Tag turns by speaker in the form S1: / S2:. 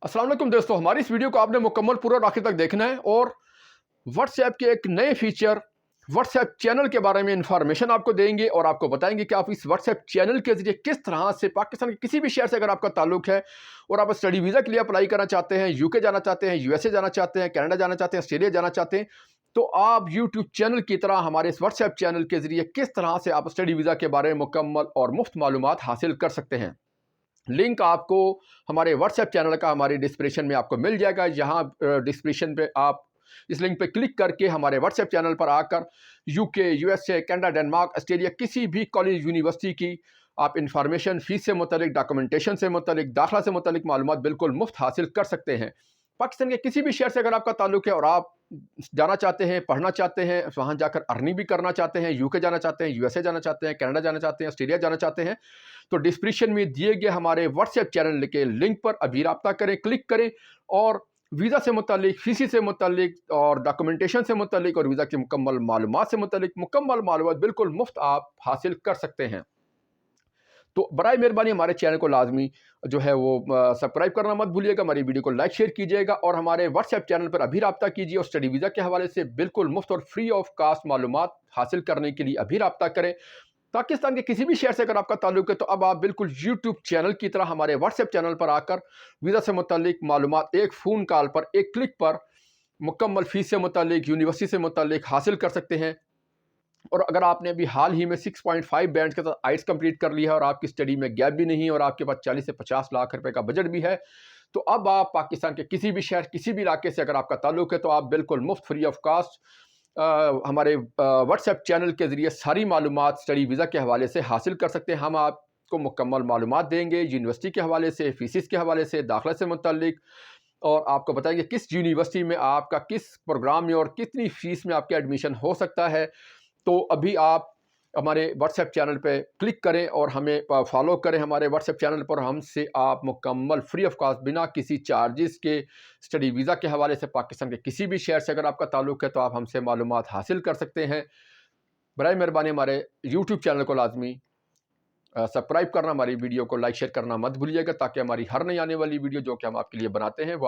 S1: अस्सलाम वालेकुम दोस्तों, हमारी इस वीडियो को आपने मुकम्मल पूरा और आखिर तक देखना है और व्हाट्सएप के एक नए फीचर व्हाट्सएप चैनल के बारे में इंफॉर्मेशन आपको देंगे और आपको बताएंगे कि आप इस व्हाट्सएप चैनल के जरिए किस तरह से पाकिस्तान के किसी भी शहर से अगर आपका ताल्लुक है और आप स्टडी वीज़ा के लिए अप्लाई करना चाहते हैं, यूके जाना चाहते हैं, यूएसए जाना चाहते हैं, कनाडा जाना चाहते हैं, ऑस्ट्रेलिया जाना चाहते हैं, तो आप यूट्यूब चैनल की तरह हमारे इस व्हाट्सएप चैनल के जरिए किस तरह से आप स्टडी वीज़ा के बारे में मुकम्मल और मुफ्त मालूमात हासिल कर सकते हैं। लिंक आपको हमारे व्हाट्सएप चैनल का हमारी डिस्क्रिप्शन में आपको मिल जाएगा। यहाँ डिस्क्रिप्शन पे आप इस लिंक पे क्लिक करके हमारे व्हाट्सएप चैनल पर आकर UK, USA, Canada, Denmark, Australia किसी भी कॉलेज यूनिवर्सिटी की आप इंफॉर्मेशन, फ़ीस से मुतलिक, डॉक्यूमेंटेशन से मुतलिक, दाखिला से मुतलिक मालूमात बिल्कुल मुफ्त हासिल कर सकते हैं। पाकिस्तान के किसी भी शहर से अगर आपका ताल्लुक है और आप जाना चाहते हैं, पढ़ना चाहते हैं, वहाँ जाकर अर्निंग भी करना चाहते हैं, यूके जाना चाहते हैं, यूएसए जाना चाहते हैं, कनाडा जाना चाहते हैं, ऑस्ट्रेलिया जाना चाहते हैं, तो डिस्क्रिप्शन में दिए गए हमारे व्हाट्सएप चैनल के लिंक पर अभी राब्ता करें, क्लिक करें और वीज़ा से मुतलिक, फ़ीस से मुतलिक और डॉक्यूमेंटेशन से मुतलिक और वीज़ा की मुकम्मल मालूमात से मुतलिक मुकम्मल मालूमात बिल्कुल मुफ्त आप हासिल कर सकते हैं। तो बराए मेहरबानी हमारे चैनल को लाजमी जो है वो सब्सक्राइब करना मत भूलिएगा, हमारी वीडियो को लाइक शेयर कीजिएगा और हमारे व्हाट्सएप चैनल पर अभी राब्ता कीजिए और स्टडी वीज़ा के हवाले से बिल्कुल मुफ्त और फ्री ऑफ कास्ट मालूमात हासिल करने के लिए अभी राब्ता करें। पाकिस्तान के किसी भी शहर से अगर आपका ताल्लुक है तो अब आप बिल्कुल यूट्यूब चैनल की तरह हमारे व्हाट्सएप चैनल पर आकर वीज़ा से मुतलिक मालूमात एक फ़ोन कॉल पर, एक क्लिक पर मुकम्मल फ़ीस से मुतलिक, यूनिवर्सिटी से मुतलिक हासिल कर सकते हैं। और अगर आपने अभी हाल ही में 6.5 बैंड के साथ आइट्स कंप्लीट कर लिया है और आपकी स्टडी में गैप भी नहीं है और आपके पास 40 से 50 लाख रुपए का बजट भी है, तो अब आप पाकिस्तान के किसी भी शहर, किसी भी इलाके से अगर आपका ताल्लुक है तो आप बिल्कुल मुफ्त फ्री ऑफ कास्ट हमारे व्हाट्सएप चैनल के ज़रिए सारी मालूमात स्टडी वीज़ा के हवाले से हासिल कर सकते हैं। हम आपको मुकम्मल मालूमात देंगे यूनिवर्सिटी के हवाले से, फ़ीसिस के हवाले से, दाखिला से मुतल्लिक, और आपको बताएंगे किस यूनिवर्सिटी में आपका किस प्रोग्राम में और कितनी फ़ीस में आपका एडमिशन हो सकता है। तो अभी आप हमारे व्हाट्सएप चैनल पे क्लिक करें और हमें फॉलो करें हमारे व्हाट्सएप चैनल पर। हमसे आप मुकम्मल फ्री ऑफ कॉस्ट बिना किसी चार्जेस के स्टडी वीज़ा के हवाले से पाकिस्तान के किसी भी शहर से अगर आपका ताल्लुक है तो आप हमसे मालूमात हासिल कर सकते हैं। बराए मेहरबानी हमारे यूट्यूब चैनल को लाजमी सब्सक्राइब करना, हमारी वीडियो को लाइक शेयर करना मत भूलिएगा ताकि हमारी हर नई आने वाली वीडियो जो कि हम आपके लिए बनाते हैं वो